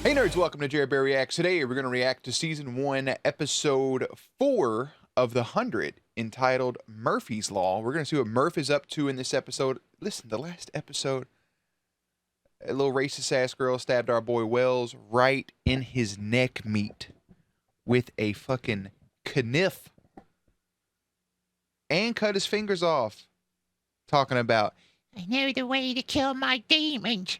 Hey nerds, welcome to Jared Bear Reacts. Today we're going to react to Season 1, Episode 4 of The 100, entitled Murphy's Law. We're going to see what Murph is up to in this episode. Listen, the last episode, a little racist-ass girl stabbed our boy Wells right in his neck meat with a fucking knife and cut his fingers off. Talking about, I know the way to kill my demons.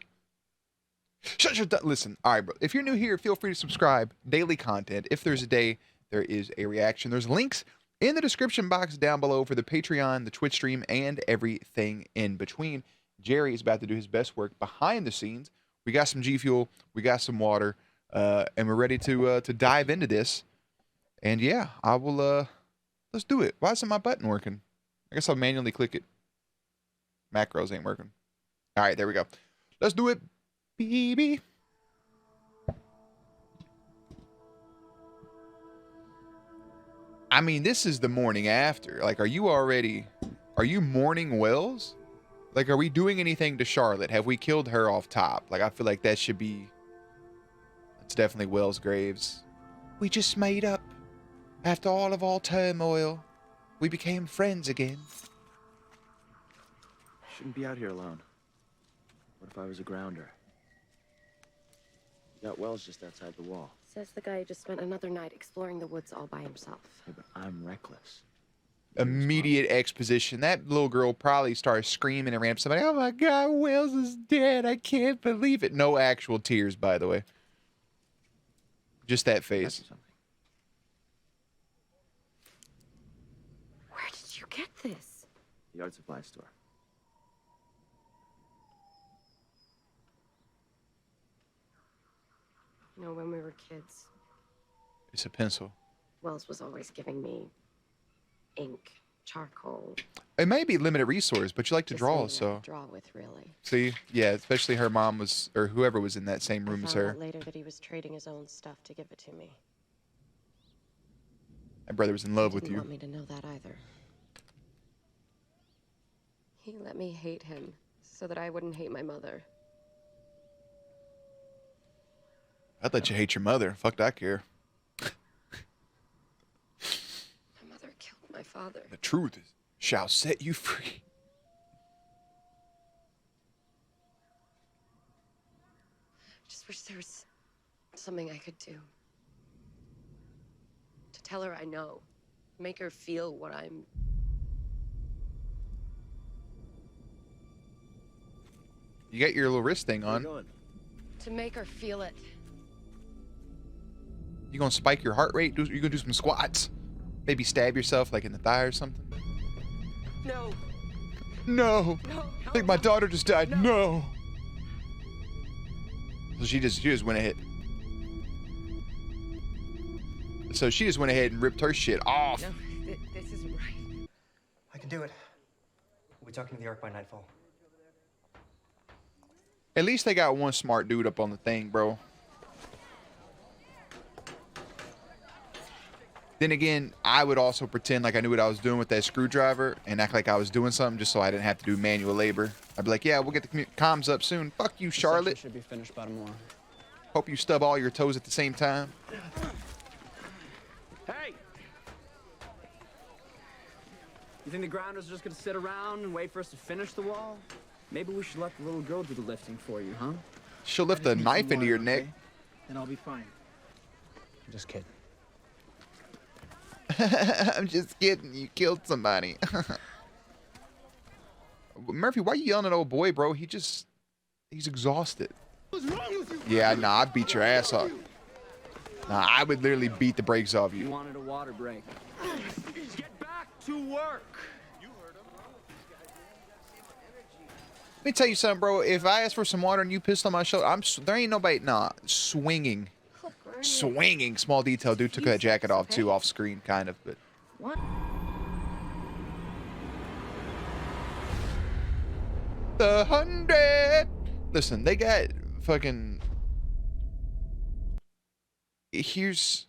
Listen, all right, bro. If you're new here, feel free to subscribe. Daily content. If there's a day, there is a reaction. There's links in the description box down below for the Patreon, the Twitch stream, and everything in between. Jerry is about to do his best work behind the scenes. We got some G Fuel, we got some water, and we're ready to dive into this. And yeah, I will. Let's do it. Why isn't my button working? I guess I'll manually click it. Macros ain't working. All right, there we go. Let's do it. Baby. I mean, this is the morning after. Like, are you mourning Wells? Like, are we doing anything to Charlotte? Have we killed her off top? Like, I feel like that should be... It's definitely Wells Graves. We just made up. After all of our turmoil, we became friends again. Shouldn't be out here alone. What if I was a grounder? You got Wells just outside the wall. Says the guy who just spent another night exploring the woods all by himself. Yeah, but I'm reckless. Immediate exposition. That little girl probably started screaming and ran up to somebody. Oh my God, Wells is dead. I can't believe it. No actual tears, by the way. Just that face. Where did you get this? The art supply store. You know, when we were kids, It's a pencil. Wells was always giving me ink, charcoal. It may be limited resource, but you like to Just draw, something I so. could draw with, really. See? Yeah, especially her mom was, or whoever was in that same room I as found her. out later that he was trading his own stuff to give it to me. My brother was in love with Didn't you. want me to know that either. He let me hate him so that I wouldn't hate my mother. I'd let you hate your mother. Fuck, I care. My mother killed my father. The truth shall set you free. I just wish there was something I could do. To tell her I know. Make her feel what I'm... You got your little wrist thing Where on. you going? To make her feel it. You gonna spike your heart rate? You gonna do some squats? Maybe stab yourself like in the thigh or something? No. No. No. I think my daughter just died. No. So she just went ahead. So she just went ahead and ripped her shit off. No, this isn't right. I can do it. We'll be talking to the Ark by nightfall. At least they got one smart dude up on the thing, bro. Then again, I would also pretend like I knew what I was doing with that screwdriver and act like I was doing something just so I didn't have to do manual labor. I'd be like, yeah, we'll get the comms up soon. Fuck you, Charlotte. Should be finished by tomorrow. Hope you stub all your toes at the same time. Hey! You think the grounders are just gonna sit around and wait for us to finish the wall? Maybe we should let the little girl do the lifting for you, huh? She'll lift a knife into your neck. Then I'll be fine. I'm just kidding. I'm just kidding. You killed somebody. Murphy, why are you yelling at old boy, bro? He's exhausted. What's wrong with you? Yeah, nah, I'd beat your ass up. Nah, I would literally beat the brakes off You you. wanted a water break. Get back to work! Let me tell you something, bro. If I ask for some water and you pissed on my shoulder, there ain't nobody. Nah, swinging. Swinging. Small detail. Dude took that jacket off, too, off screen, kind of, but. What? The 100. Listen, they got fucking. Here's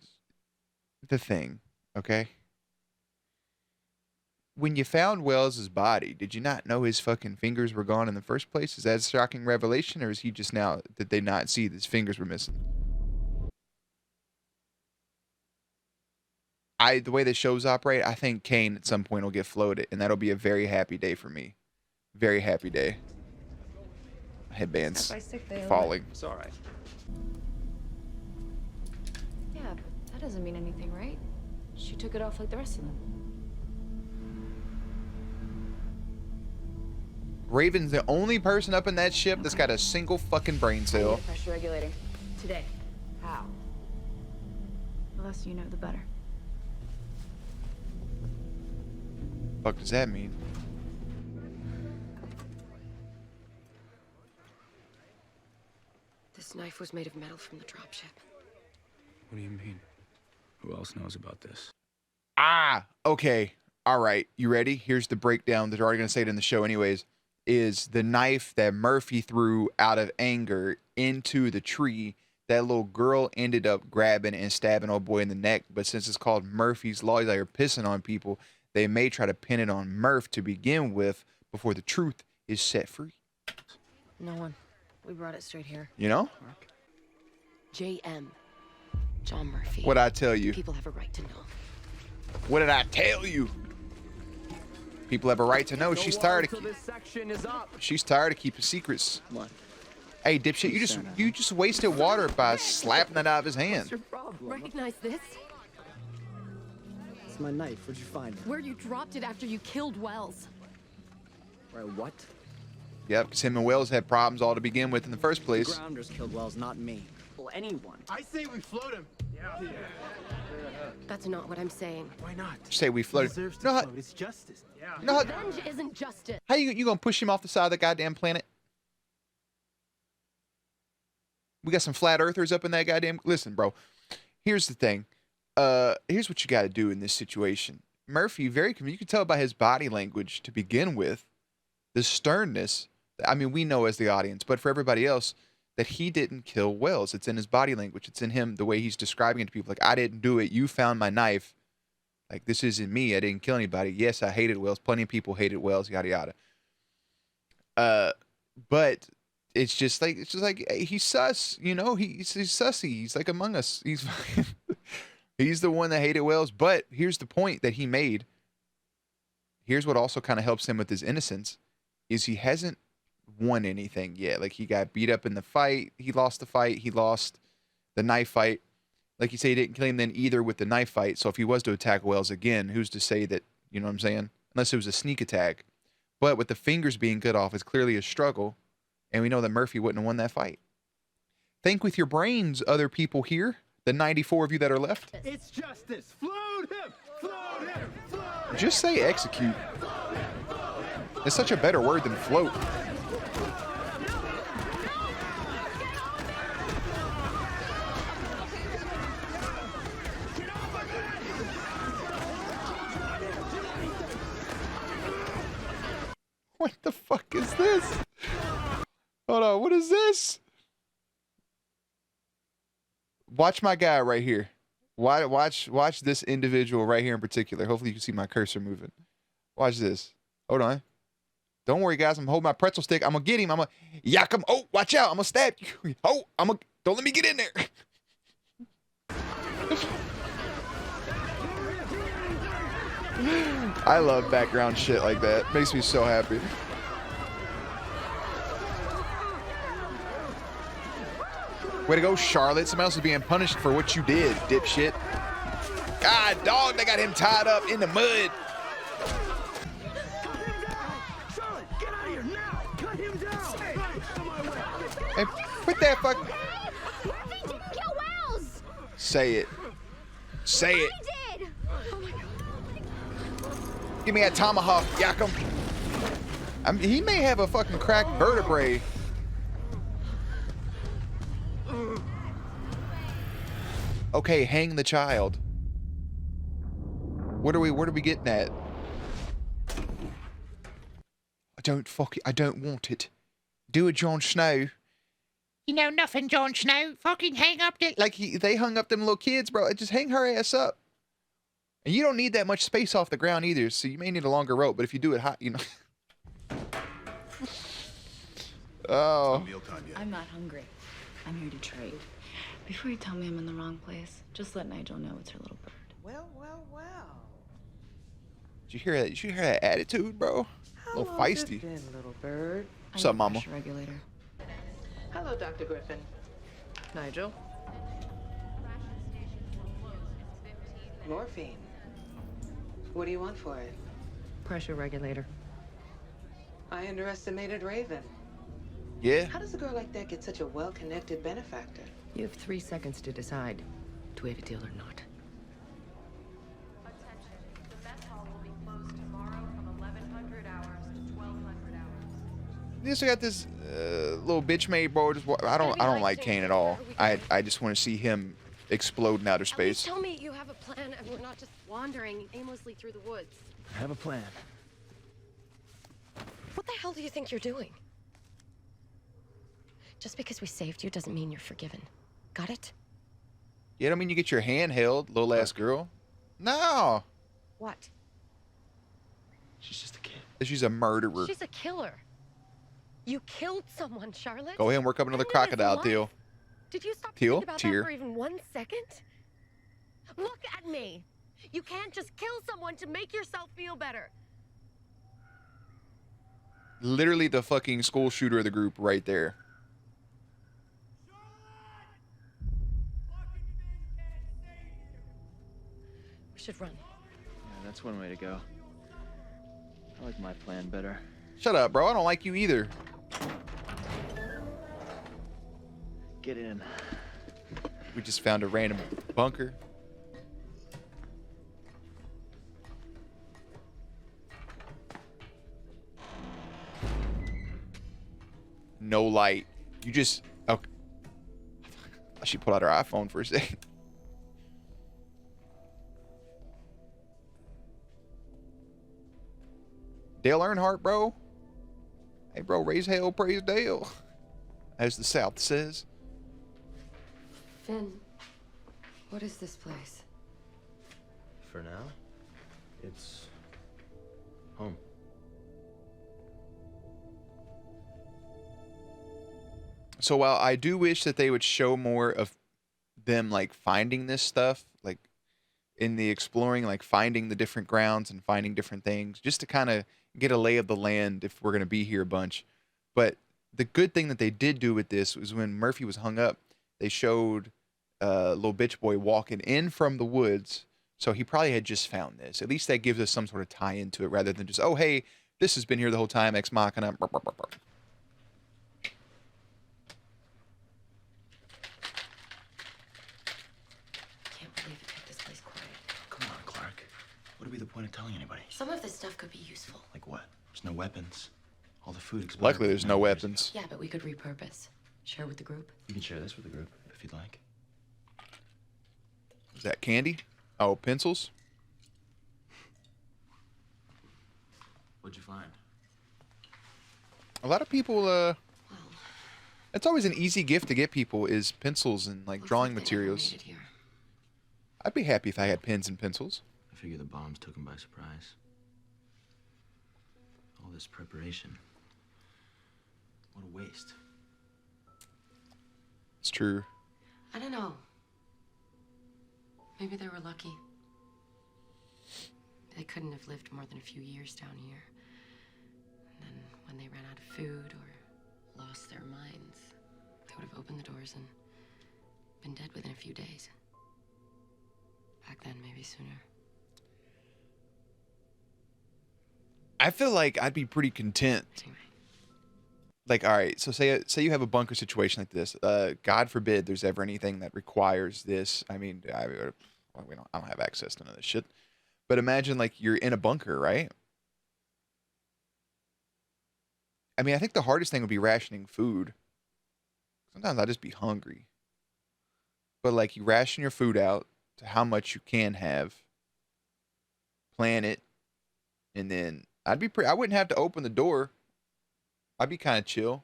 the thing, okay? When you found Wells's body, did you not know his fucking fingers were gone in the first place? Is that a shocking revelation, or is he just now, did they not see that his fingers were missing? the way the shows operate, I think Kane at some point will get floated, and that'll be a very happy day for me. Very happy day. Headbands Step by step, they falling. It's all right. Yeah, but that doesn't mean anything, right? She took it off like the rest of them. Raven's the only person up in that ship that's got a single fucking brain I need cell. a pressure regulator. Today. How? The less you know, the better. Fuck does that mean? This knife was made of metal from the dropship. What do you mean? Who else knows about this? Ah, okay. All right. You ready? Here's the breakdown. They're already going to say it in the show anyways. Is the knife that Murphy threw out of anger into the tree that little girl ended up grabbing and stabbing old boy in the neck. But since it's called Murphy's Law, they are pissing on people. They may try to pin it on Murph to begin with before the truth is set free. No one. We brought it straight here. You know? J.M. John Murphy. What'd I tell you? People have a right to know. What did I tell you? People have a right to know. She's tired of This section is up. she's tired of keeping secrets. Come on. Hey, dipshit, you just wasted water by slapping it out of his hand. What's your problem? Recognize this? It's my knife. Where'd you find it? Where you dropped it after you killed Wells. Right, what? Yep, because him and Wells had problems all to begin with in the first The place. grounders killed Wells, not me. Well, anyone. I say we float him. Yeah. That's not what I'm saying. Why not? Say we He floated. deserves to No, how, float. It's justice. Yeah. no, how, Revenge isn't justice. how you gonna push him off the side of the goddamn planet? We got some flat earthers up in that goddamn. Listen, bro. Here's the thing. Here's what you got to do in this situation. Murphy, you can tell by his body language to begin with, the sternness. I mean, we know as the audience, but for everybody else, that he didn't kill Wells. It's in his body language. It's in him, the way he's describing it to people. Like, I didn't do it. You found my knife. Like, this isn't me. I didn't kill anybody. Yes, I hated Wells. Plenty of people hated Wells. Yada yada. But it's just like he's sus. You know, he's sussy. He's like among us. He's the one that hated Wells. But here's the point that he made. Here's what also kind of helps him with his innocence, is he hasn't won anything yet. Like, he got beat up in the fight. He lost the fight. He lost the knife fight. Like you say, he didn't kill him then either with the knife fight. So if he was to attack Wells again, who's to say that, you know what I'm saying? Unless it was a sneak attack. But with the fingers being cut off, it's clearly a struggle. And we know that Murphy wouldn't have won that fight. Think with your brains, other people here, the 94 of you that are left. It's justice. Float him. Float him. Float him. Just say execute. It's such a better word than float. What the fuck is this? Hold on, what is this? Watch my guy right here. Watch this individual right here in particular. Hopefully you can see my cursor moving. Watch this. Hold on. Don't worry, guys. I'm holding my pretzel stick. I'm gonna get him. I'm gonna yak him. Oh, watch out. I'm gonna stab you. Oh, don't let me get in there. I love background shit like that. Makes me so happy. Way to go, Charlotte. Somebody else is being punished for what you did, dipshit. God, dog, they got him tied up in the mud. Charlotte, get out of here now. Cut him down. Hey, put that fuck. Murphy didn't kill Wells! Say it. Say it. I did! Oh my god. Give me that tomahawk, yak him. He may have a fucking cracked vertebrae. Okay, hang the child. What are we getting at? I don't want it. Do it, Jon Snow. You know nothing, Jon Snow. Fucking hang up the... Like, they hung up them little kids, bro. Just hang her ass up. And you don't need that much space off the ground either, so you may need a longer rope, but if you do it hot, you know... Oh. I'm not hungry. I'm here to trade. Before you tell me I'm in the wrong place, just let Nigel know it's her little bird. Well, Did you hear that? Did you hear that attitude, bro? A little feisty. Been, little bird? What's up, mama? Pressure regulator. Hello, Dr. Griffin. Nigel. Morphine. What do you want for it? Pressure regulator. I underestimated Raven. Yeah. How does a girl like that get such a well-connected benefactor? You have 3 seconds to decide. Do we have a deal or not? Attention. The mess hall will be closed tomorrow from 1100 hours to 1200 hours. This I got this little bitch made, bro. Just I don't like Kane at all. I just want to see him explode in outer At least space. tell me you have a plan and we're not just wandering aimlessly through the woods. I have a plan. What the hell do you think you're doing? Just because we saved you doesn't mean you're forgiven. Got it? Yeah, I don't mean you get your hand held, little ass girl. No. What? She's just a kid. She's a murderer. She's a killer. You killed someone, Charlotte. Go ahead and work up another I mean, crocodile it's deal. life. Did you stop Teal? thinking about Tear. that for even 1 second? Look at me. You can't just kill someone to make yourself feel better. Literally the fucking school shooter of the group right there. We should run. Yeah, that's one way to go. I like my plan better. Shut up, bro. I don't like you either. Get in. We just found a random bunker. No light. You just... Okay. She pulled out her iPhone for a second. Dale Earnhardt, bro. Hey, bro, raise hell, praise Dale. As the South says. Finn, what is this place? For now, it's home. So while I do wish that they would show more of them like finding this stuff, like in the exploring, like finding the different grounds and finding different things, just to kind of get a lay of the land if we're going to be here a bunch. But the good thing that they did do with this was when Murphy was hung up, they showed little bitch boy walking in from the woods. So he probably had just found this. At least that gives us some sort of tie into it rather than just, oh, hey, this has been here the whole time, Ex Machina. Can't believe it kept this place quiet. Come on, Clark. What would be the point of telling anybody? Some of this stuff could be useful. Like what? There's no weapons. All the food expired. Luckily, there's no 9 years weapons. Yeah, but we could repurpose. Share with the group. You can share this with the group if you'd like. Is that candy? Oh, pencils? What'd you find? A lot of people, it's always an easy gift to get people is pencils and like Looks drawing like they never materials. made it here. I'd be happy if I had pens and pencils. I figure the bombs took him by surprise. All this preparation. What a waste. It's true. I don't know. Maybe they were lucky. They couldn't have lived more than a few years down here. And then when they ran out of food or lost their minds, they would have opened the doors and been dead within a few days. Back then, maybe sooner. I feel like I'd be pretty content. Anyway, Like, all right, so say you have a bunker situation like this. God forbid there's ever anything that requires this. I mean, I don't have access to none of this shit. But imagine like you're in a bunker, right? I mean, I think the hardest thing would be rationing food. Sometimes I'd just be hungry. But like you ration your food out to how much you can have, plan it, and then I wouldn't have to open the door. I'd be kind of chill.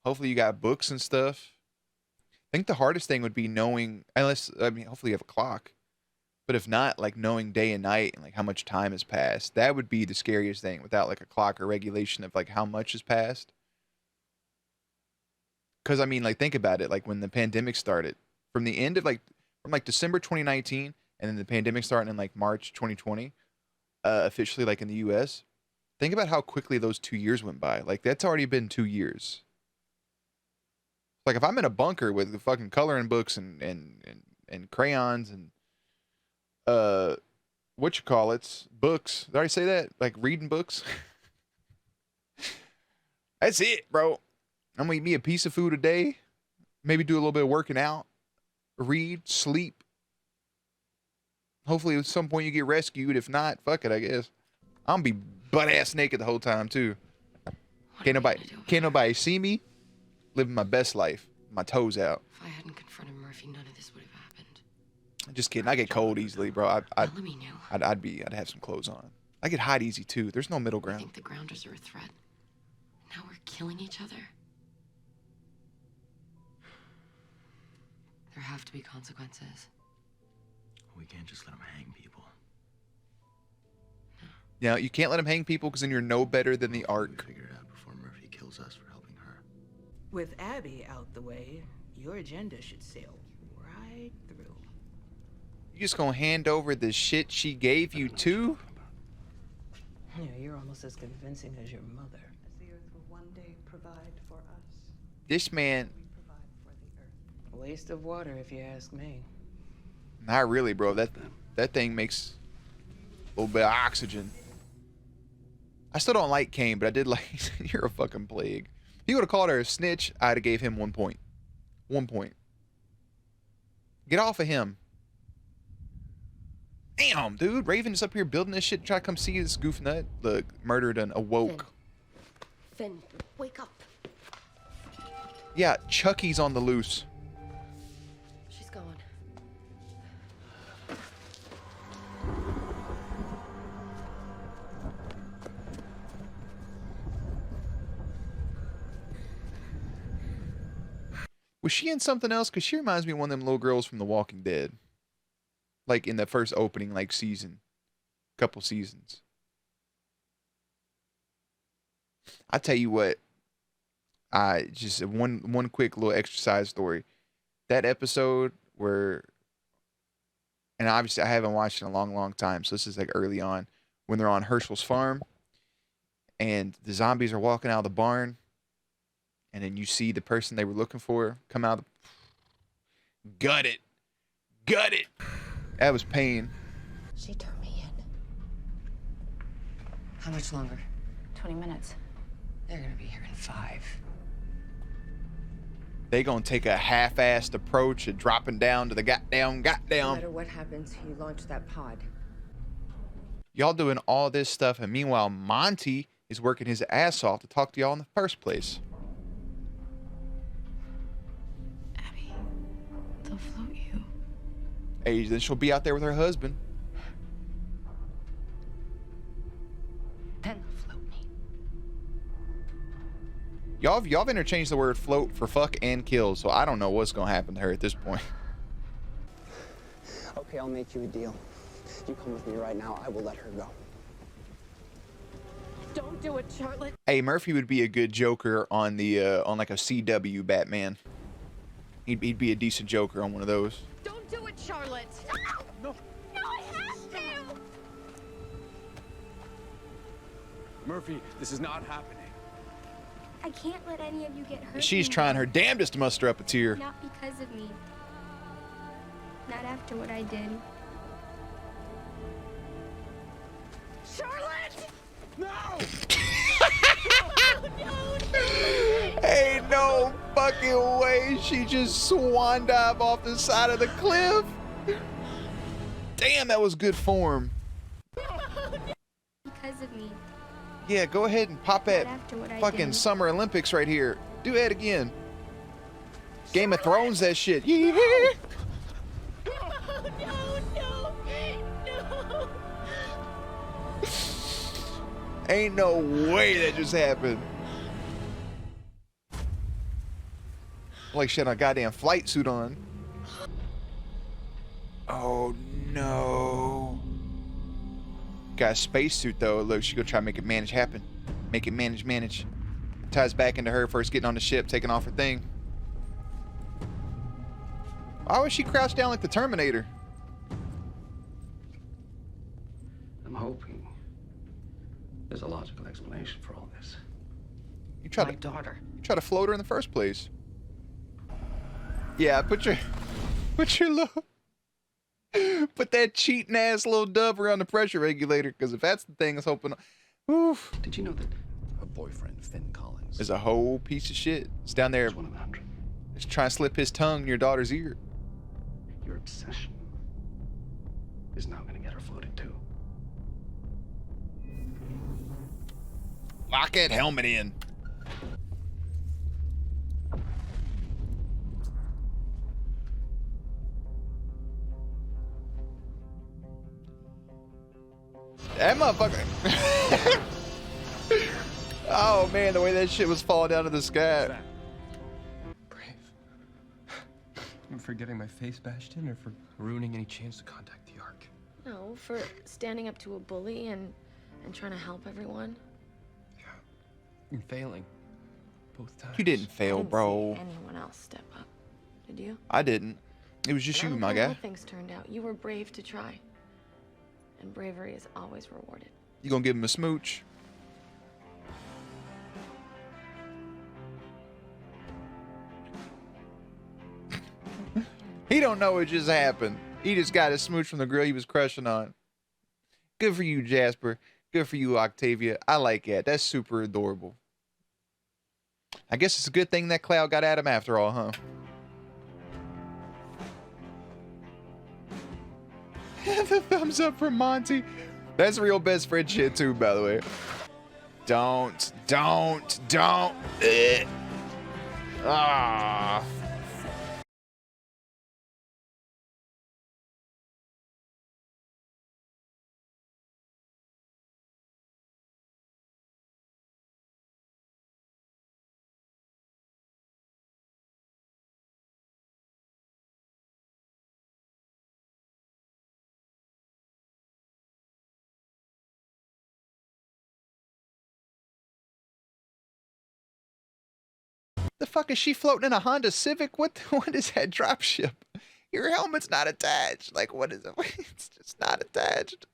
Hopefully you got books and stuff. I think the hardest thing would be knowing, hopefully you have a clock. But if not, like knowing day and night and like how much time has passed, that would be the scariest thing without like a clock or regulation of like how much has passed. Because I mean, like think about it, like when the pandemic started, from December 2019 and then the pandemic starting in like March 2020, officially like in the US. Think about how quickly those 2 years went by. Like that's already been 2 years. Like if I'm in a bunker with the fucking coloring books and crayons and what you call it's books. Did I already say that? Like reading books. That's it, bro. I'm gonna eat me a piece of food a day. Maybe do a little bit of working out. Read, sleep. Hopefully at some point you get rescued. If not, fuck it, I guess. I'm gonna be butt ass naked the whole time too. Can't nobody see me living my best life. My toes out. If I hadn't confronted Murphy, none of this would have happened. Just kidding. I get cold easily, bro. Bellamy knew. I'd have some clothes on. I get hot easy too. There's no middle I ground. think the grounders are a threat. Now we're killing each other. There have to be consequences. We can't just let him hang people. Yeah, you can't let him hang people because then you're no better than the Ark. Figure it out before Murphy kills us for helping her. With Abby out the way, your agenda should sail right through. You just gonna hand over the shit she gave you too? Yeah, you're almost as convincing as your mother. As the earth will one day provide for us. This man, We provide for the earth. A waste of water, if you ask me. not really, bro. That thing makes a little bit of oxygen. I still don't like Kane, but I did like. You're a fucking plague. He would have called her a snitch. I'd have gave him 1 point. 1 point. Get off of him. Damn, dude. Raven is up here building this shit. Try to come see this goof nut. Look, murder done awoke. Finn, wake up. Yeah, Chucky's on the loose. She's gone. Was she in something else? Because she reminds me of one of them little girls from The Walking Dead. Like in the first opening, like season. Couple seasons. I tell you what. Just one quick little exercise story. That episode where, and obviously I haven't watched it in a long time, so this is like early on, when they're on Herschel's farm, and the zombies are walking out of the barn, and then you see the person they were looking for come out of the... Gut it. That was pain. She turned me in. How much longer? 20 minutes. They're gonna be here in 5. They gonna take a half-assed approach of dropping down to the No matter what happens, you launch that pod. Y'all doing all this stuff, and meanwhile Monty is working his ass off to talk to y'all in the first place. Abby, they'll float you. Hey, then she'll be out there with her husband. Then they'll float me. Y'all have interchanged the word float for fuck and kill, so I don't know what's gonna happen to her at this point. Okay, I'll make you a deal. You come with me right now, I will let her go. Don't do it, Charlotte. Hey, Murphy would be a good Joker on the on like a CW Batman. He'd be a decent Joker on one of those. Don't do it, Charlotte. No, I have to. Murphy, this is not happening. I can't let any of you get hurt. She's trying her damnedest to muster up a tear. Not because of me. Not after what I did. Charlotte! No! Ain't no fucking way she just swan dive off the side of the cliff. Damn, that was good form. Because of me. Yeah, go ahead and pop that after what I fucking did. Summer Olympics right here. Do that again. Game of Thrones, that shit. Yeah. No. Ain't no way that just happened. Like she had a goddamn flight suit on. Oh no. Got a spacesuit though. Look, she gonna try to make it happen. Make it manage. Ties back into her first getting on the ship, taking off her thing. Why was she crouched down like the Terminator? hoping there's a logical explanation for all this. You try to float her in the first place. Yeah, put your little, put that cheating ass little dove around the pressure regulator, because if that's the thing that's open, oof. Did you know that her boyfriend Finn Collins is a whole piece of shit? It's down there. One of 100. Just trying to slip his tongue in your daughter's ear. Your obsession is now gonna get her floated too. Lock that helmet in. That motherfucker. Oh man, the way that shit was falling down to the sky. Brave. For getting my face bashed in, or for ruining any chance to contact the Ark? No, for standing up to a bully and trying to help everyone. Yeah. And failing. Both times. You didn't fail, bro. See anyone else step up? Did you? I didn't. It was just you, my guy. How things turned out. You were brave to try. And bravery is always rewarded. You gonna give him a smooch? He don't know what just happened. He just got a smooch from the girl he was crushing on. Good for you, Jasper. Good for you, Octavia. I like that. That's super adorable. I guess it's a good thing that Cloud got at him after all, huh? The thumbs up from Monty. That's real best friend shit too, by the way. Don't. Ah. The fuck is she floating in a Honda Civic? What is that dropship? Your helmet's not attached. Like, what is it? It's just not attached.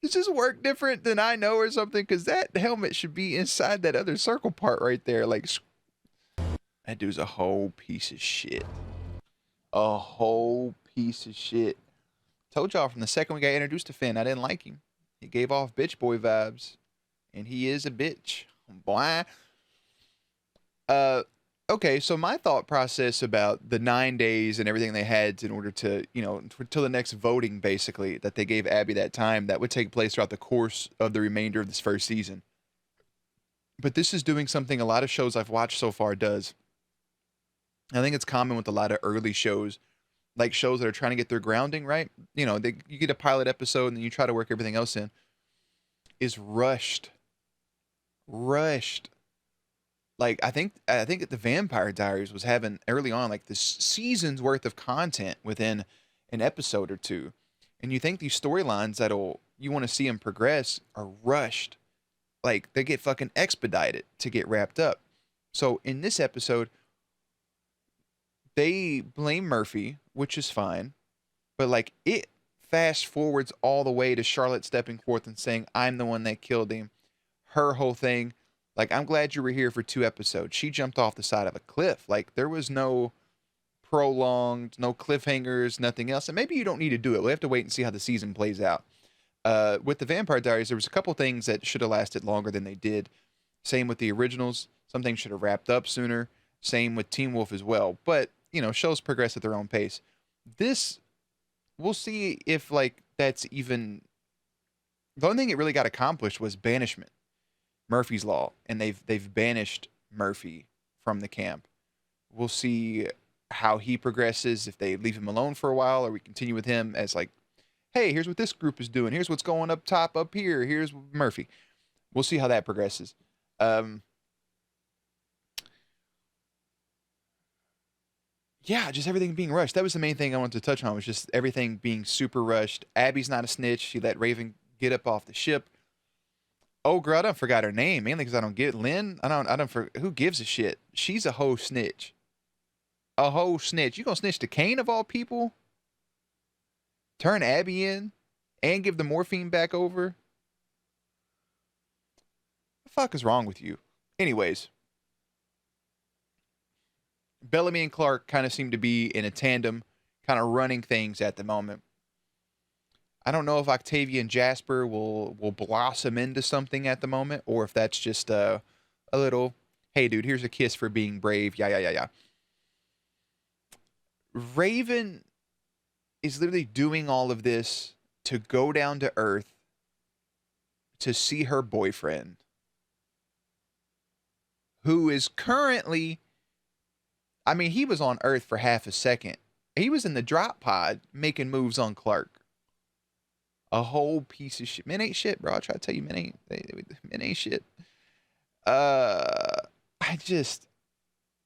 Does this work different than I know or something? Because that helmet should be inside that other circle part right there. Like, that dude's a whole piece of shit. A whole piece of shit. Told y'all from the second we got introduced to Finn, I didn't like him. He gave off bitch boy vibes. And he is a bitch. Boy. Okay, so my thought process about the 9 days and everything they had in order to, you know, until the next voting, basically, that they gave Abby that time, that would take place throughout the course of the remainder of this first season. But this is doing something a lot of shows I've watched so far does. I think it's common with a lot of early shows, like shows that are trying to get their grounding, right? You know, you get a pilot episode and then you try to work everything else in. Is rushed. Like, I think the Vampire Diaries was having early on like this season's worth of content within an episode or two. And you think these storylines you want to see them progress are rushed. Like, they get fucking expedited to get wrapped up. So in this episode, they blame Murphy, which is fine. But like, it fast forwards all the way to Charlotte stepping forth and saying, I'm the one that killed him. Her whole thing. Like, I'm glad you were here for 2 episodes. She jumped off the side of a cliff. Like, there was no prolonged, no cliffhangers, nothing else. And maybe you don't need to do it. We'll have to wait and see how the season plays out. With the Vampire Diaries, there was a couple things that should have lasted longer than they did. Same with the originals. Some things should have wrapped up sooner. Same with Teen Wolf as well. But, you know, shows progress at their own pace. This, we'll see if, like, that's even... The only thing it really got accomplished was banishment. Murphy's Law, and they've banished Murphy from the camp. We'll see how he progresses, if they leave him alone for a while, or we continue with him as like, hey, here's what this group is doing. Here's what's going up top up here. Here's Murphy. We'll see how that progresses. Yeah, just everything being rushed. That was the main thing I wanted to touch on, was just everything being super rushed. Abby's not a snitch. She let Raven get up off the ship. Oh, girl, I done forgot her name, mainly because I don't get Lynn. Who gives a shit? She's a whole snitch. A whole snitch. You gonna snitch to Kane of all people? Turn Abby in and give the morphine back over? fuck is wrong with you? Anyways, Bellamy and Clark kind of seem to be in a tandem, kind of running things at the moment. I don't know if Octavia and Jasper will blossom into something at the moment, or if that's just a little, hey, dude, here's a kiss for being brave. Yeah. Raven is literally doing all of this to go down to Earth to see her boyfriend, who is currently, I mean, he was on Earth for half a second. He was in the drop pod making moves on Clark. A whole piece of shit. Men ain't shit, bro. I try to tell you, men ain't shit.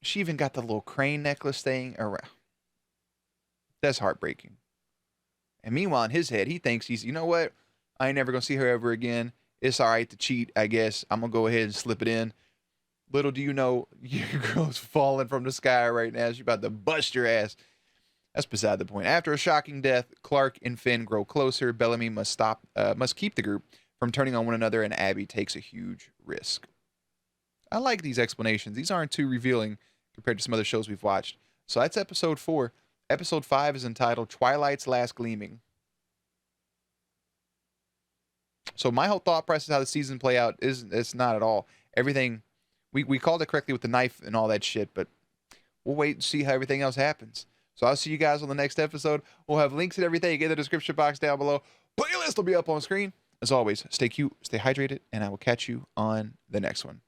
She even got the little crane necklace thing around. That's heartbreaking. And meanwhile, in his head, he thinks he's, you know what? I ain't never going to see her ever again. It's all right to cheat, I guess. I'm going to go ahead and slip it in. Little do you know, your girl's falling from the sky right now. She's about to bust your ass. That's beside the point. After a shocking death, Clark and Finn grow closer. Bellamy must keep the group from turning on one another, and Abby takes a huge risk. I like these explanations. These aren't too revealing compared to some other shows we've watched. So that's episode 4. Episode 5 is entitled Twilight's Last Gleaming. So my whole thought process how the season play out it's not at all. Everything, we called it correctly with the knife and all that shit, but we'll wait and see how everything else happens. So I'll see you guys on the next episode. We'll have links and everything in the description box down below. Playlist will be up on screen. As always, stay cute, stay hydrated, and I will catch you on the next one.